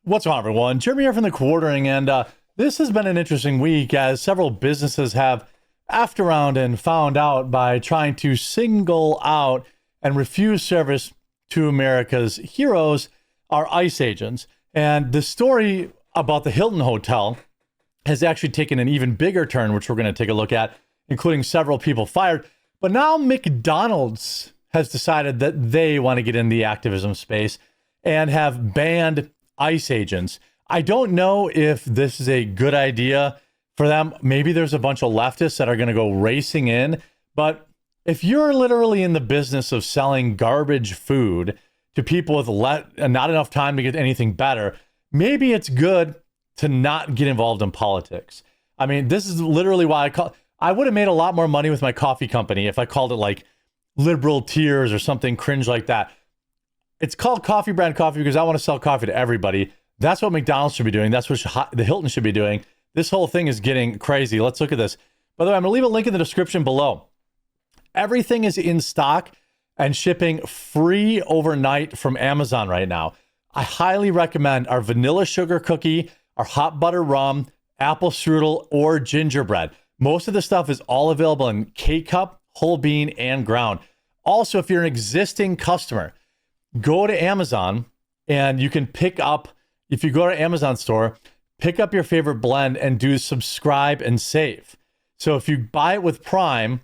What's going on, everyone? Jeremy here from The Quartering, and this has been an interesting week as several businesses have effed around and found out by trying to single out and refuse service to America's heroes, our ICE agents. And the story about the Hilton Hotel has actually taken an even bigger turn, which we're going to take a look at, including several people fired. But now McDonald's has decided that they want to get in the activism space and have banned ICE agents. I don't know if this is a good idea for them. Maybe there's a bunch of leftists that are going to go racing in. But if you're literally in the business of selling garbage food to people with not enough time to get anything better, maybe it's good to not get involved in politics. I mean, this is literally why I would have made a lot more money with my coffee company if I called it like Liberal Tears or something cringe like that. It's called Coffee Brand Coffee because I want to sell coffee to everybody. That's what McDonald's should be doing. That's what the Hilton should be doing. This whole thing is getting crazy. Let's look at this. By the way, I'm going to leave a link in the description below. Everything is in stock and shipping free overnight from Amazon right now. I highly recommend our vanilla sugar cookie, our hot butter rum, apple strudel, or gingerbread. Most of the stuff is all available in K-Cup, whole bean, and ground. Also, if you're an existing customer, go to Amazon and you can pick up, if you go to Amazon store, pick up your favorite blend and do subscribe and save. So if you buy it with Prime,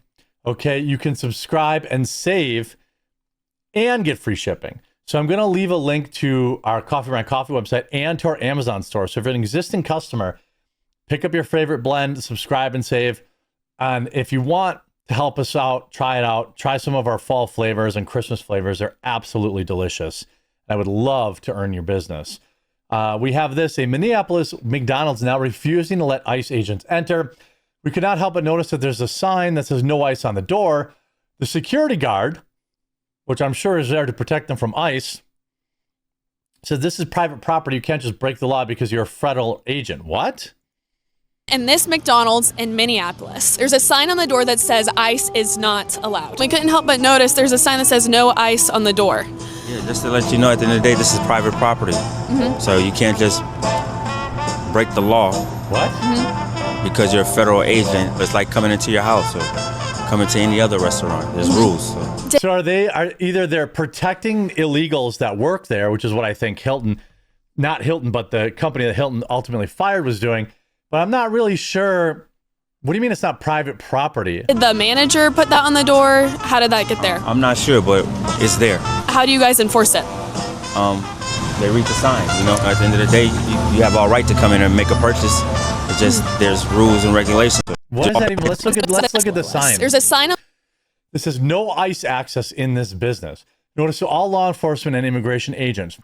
okay, you can subscribe and save and get free shipping. So I'm going to leave a link to our Coffee Brand Coffee website and to our Amazon store. So if you're an existing customer, pick up your favorite blend, subscribe and save. And if you want to help us out, try it out. Try some of our fall flavors and Christmas flavors. They're absolutely delicious. I would love to earn your business. We have this, a Minneapolis McDonald's now refusing to let ICE agents enter. We could not help but notice that there's a sign that says no ICE on the door. The security guard, which I'm sure is there to protect them from ICE, says this is private property. You can't just break the law because you're a federal agent. What? In this McDonald's in Minneapolis, there's a sign on the door that says ICE is not allowed. We couldn't help but notice there's a sign that says no ICE on the door. Yeah, just to let you know, at the end of the day, this is private property. So you can't just break the law. What? Because you're a federal agent. It's like coming into your house or coming to any other restaurant. There's rules. So are either they're protecting illegals that work there, which is what I think not Hilton, but the company that Hilton ultimately fired was doing. But I'm not really sure. What do you mean it's not private property? Did the manager put that on the door? How did that get there? I'm not sure, but it's there. How do you guys enforce it? They read the sign. You know, at the end of the day, you have all right to come in and make a purchase. It's just there's rules and regulations. What is that even? Let's look at the sign. There's a sign on. This says no ICE access in this business. Notice to all law enforcement and immigration agents.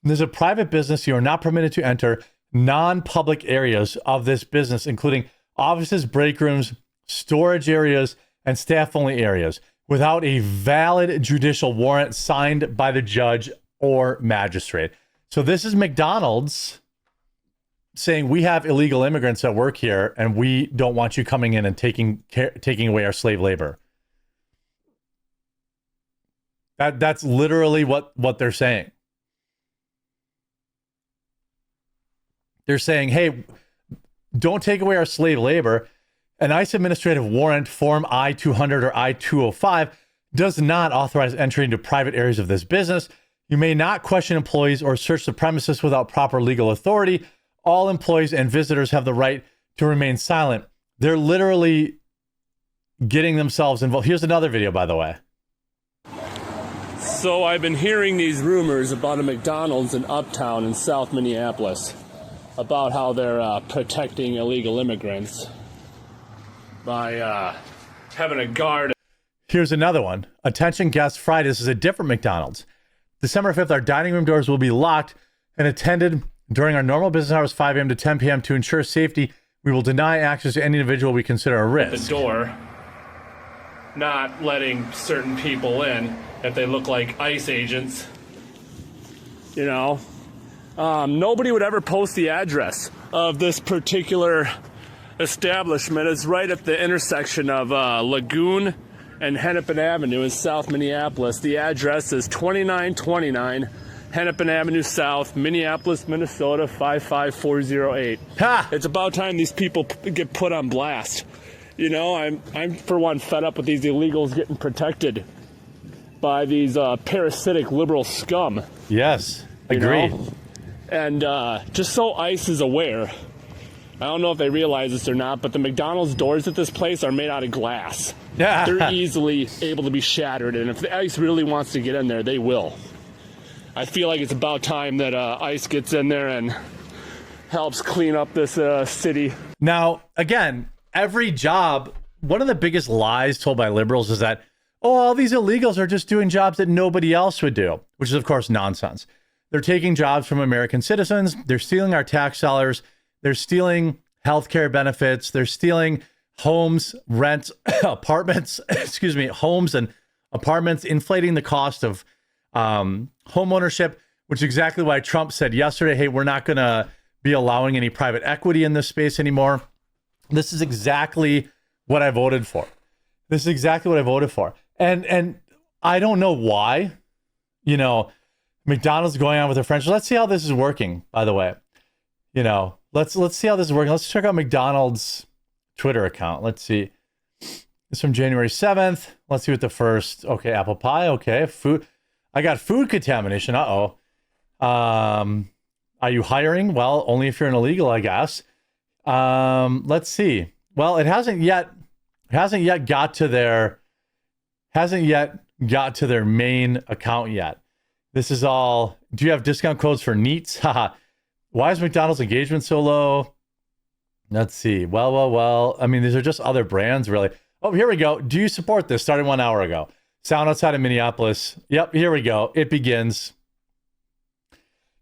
There's a private business. You are not permitted to enter non-public areas of this business, including offices, break rooms, storage areas, and staff-only areas without a valid judicial warrant signed by the judge or magistrate. So this is McDonald's saying we have illegal immigrants that work here and we don't want you coming in and taking away our slave labor. That's literally what they're saying. They're saying, hey, don't take away our slave labor. An ICE administrative warrant, Form I-200 or I-205, does not authorize entry into private areas of this business. You may not question employees or search the premises without proper legal authority. All employees and visitors have the right to remain silent. They're literally getting themselves involved. Here's another video, by the way. So I've been hearing these rumors about a McDonald's in Uptown in South Minneapolis, about how they're protecting illegal immigrants by having a guard. Here's another one. Attention guests, Friday. This is a different McDonald's. December 5th, our dining room doors will be locked and attended during our normal business hours, 5 a.m. to 10 p.m. To ensure safety, we will deny access to any individual we consider a risk. The door, not letting certain people in if they look like ICE agents. You know, nobody would ever post the address of this particular establishment. It's right at the intersection of Lagoon and Hennepin Avenue in South Minneapolis. The address is 2929 Hennepin Avenue South, Minneapolis, Minnesota 55408. Ha! It's about time these people get put on blast. You know, I'm for one fed up with these illegals getting protected by these parasitic liberal scum. Yes, you agreed. know? And just so ICE is aware, I don't know if they realize this or not, but the McDonald's doors at this place are made out of glass. Yeah. They're easily able to be shattered, and if the ICE really wants to get in there, they will. I feel like it's about time that ICE gets in there and helps clean up this city. Now, again, every job, one of the biggest lies told by liberals is that, oh, all these illegals are just doing jobs that nobody else would do, which is, of course, nonsense. They're taking jobs from American citizens. They're stealing our tax dollars. They're stealing healthcare benefits. They're stealing homes, rent, apartments, homes and apartments, inflating the cost of home ownership, which is exactly why Trump said yesterday, hey, we're not going to be allowing any private equity in this space anymore. This is exactly what I voted for. This is exactly what I voted for. And I don't know why, you know, McDonald's going on with their franchise. Let's see how this is working, by the way. You know, let's see how this is working. Let's check out McDonald's Twitter account. Let's see. It's from January 7th. Let's see what the first, okay, apple pie, okay, food. I got food contamination. Uh-oh. Are you hiring? Well, only if you're an illegal, I guess. Let's see. Well, it hasn't yet got to their main account yet. This is all, do you have discount codes for NEETs? Haha. Why is McDonald's engagement so low? Let's see. Well. I mean, these are just other brands, really. Oh, here we go. Do you support this? Started 1 hour ago. Sound outside of Minneapolis. Yep, here we go. It begins.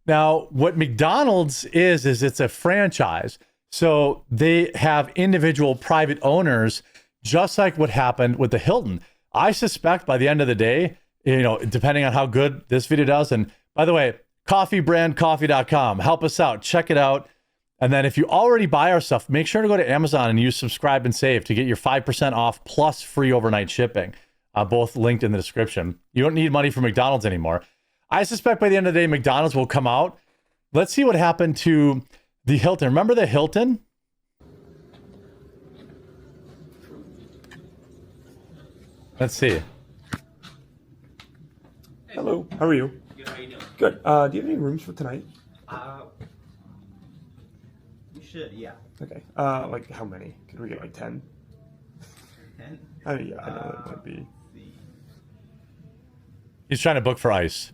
Now, what McDonald's is it's a franchise. So they have individual private owners, just like what happened with the Hilton. I suspect by the end of the day, you know, depending on how good this video does. And by the way, coffeebrandcoffee.com. Help us out. Check it out. And then if you already buy our stuff, make sure to go to Amazon and use subscribe and save to get your 5% off plus free overnight shipping. Both linked in the description. You don't need money from McDonald's anymore. I suspect by the end of the day, McDonald's will come out. Let's see what happened to the Hilton. Remember the Hilton? Let's see. Hello, how are you? Good, how you doing? Good. Do you have any rooms for tonight? We should, yeah. Okay. Like how many? Could we get like 10? 10? I mean, yeah, I know that might be. Let's see. He's trying to book for ICE.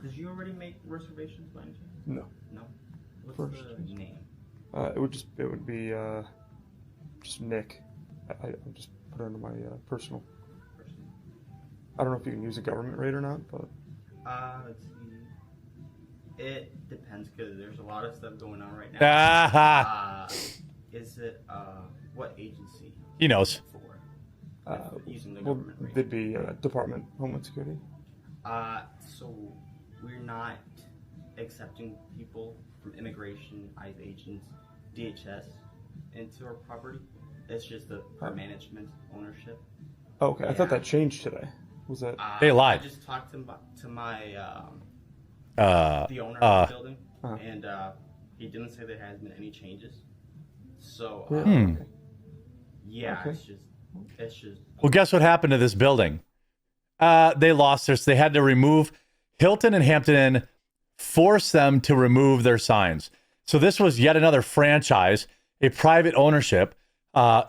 Did you already make reservations by any chance? No. No? What's First. the name? It would be just Nick. I'll just put it under my personal. I don't know if you can use a government rate or not, but. Let's see. It depends because there's a lot of stuff going on right now. Ah, Is it what agency? he knows. For? Using the Well, government rate. they'd be Department Homeland Security. So we're not accepting people from immigration, ICE agents, DHS into our property. It's just our management ownership. Oh, okay, I thought Yeah. that changed today. Was that? They lied. I just talked to my Uh, the owner of the building, uh-huh. and he didn't say there has been any changes. So Okay. yeah, Okay. it's just. Well, guess what happened to this building? They lost theirs. They had to remove Hilton and Hampton Inn, forced them to remove their signs. So this was yet another franchise, a private ownership,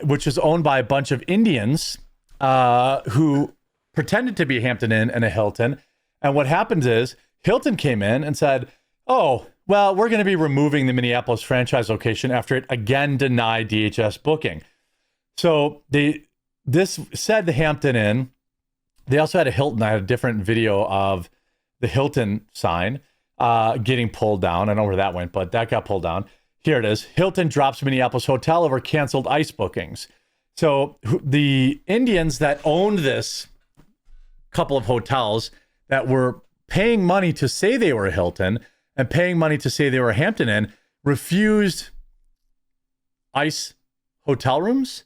which is owned by a bunch of Indians who pretended to be a Hampton Inn and a Hilton. And what happens is Hilton came in and said, oh, well, we're going to be removing the Minneapolis franchise location after it again denied DHS booking. So this said the Hampton Inn. They also had a Hilton. I had a different video of the Hilton sign getting pulled down. I don't know where that went, but that got pulled down. Here it is. Hilton drops Minneapolis hotel over canceled ICE bookings. So the Indians that owned this couple of hotels that were paying money to say they were a Hilton and paying money to say they were a Hampton Inn refused ICE hotel rooms.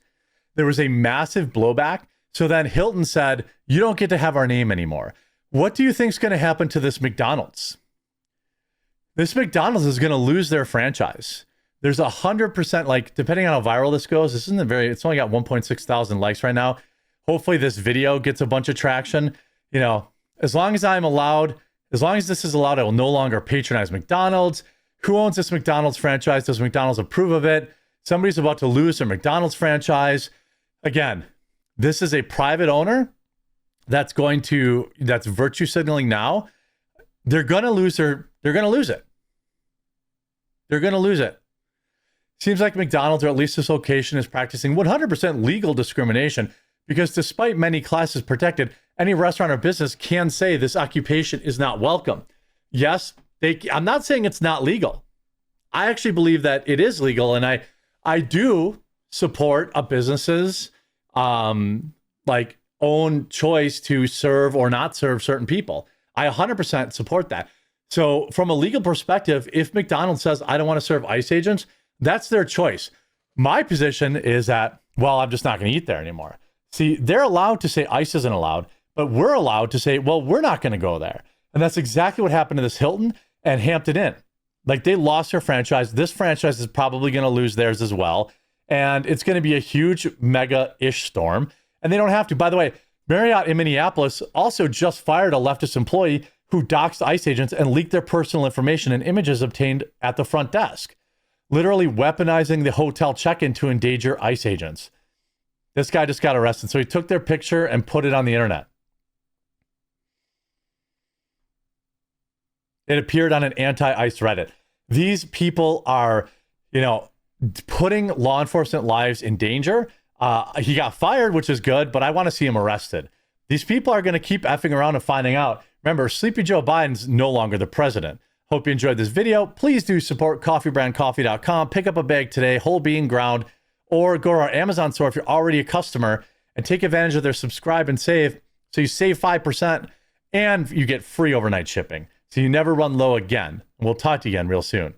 There was a massive blowback. So then Hilton said, you don't get to have our name anymore. What do you think is going to happen to this McDonald's? This McDonald's is going to lose their franchise. There's 100%, like, depending on how viral this goes, this isn't it's only got 1.6 thousand likes right now. Hopefully this video gets a bunch of traction. You know, as long as this is allowed, I will no longer patronize McDonald's. Who owns this McDonald's franchise? Does McDonald's approve of it? Somebody's about to lose their McDonald's franchise. Again, this is a private owner that's virtue signaling now. They're going to lose it. They're going to lose it. Seems like McDonald's, or at least this location, is practicing 100% legal discrimination, because despite many classes protected, any restaurant or business can say this occupation is not welcome. Yes, I'm not saying it's not legal. I actually believe that it is legal, and I do support a business's like own choice to serve or not serve certain people. I 100% support that. So from a legal perspective, if McDonald's says, I don't want to serve ICE agents, that's their choice. My position is that, well, I'm just not going to eat there anymore. See, they're allowed to say ICE isn't allowed, but we're allowed to say, well, we're not going to go there. And that's exactly what happened to this Hilton and Hampton Inn. Like, they lost their franchise. This franchise is probably going to lose theirs as well. And it's going to be a huge mega-ish storm. And they don't have to. By the way, Marriott in Minneapolis also just fired a leftist employee who doxed ICE agents and leaked their personal information and images obtained at the front desk, literally weaponizing the hotel check-in to endanger ICE agents. This guy just got arrested. So he took their picture and put it on the internet. It appeared on an anti-ICE Reddit. These people are, putting law enforcement lives in danger. He got fired, which is good, but I want to see him arrested. These people are going to keep effing around and finding out. Remember, Sleepy Joe Biden's no longer the president. Hope you enjoyed this video. Please do support coffeebrandcoffee.com. Pick up a bag today, whole bean ground, or go to our Amazon store if you're already a customer and take advantage of their subscribe and save. So you save 5% and you get free overnight shipping. So you never run low again. We'll talk to you again real soon.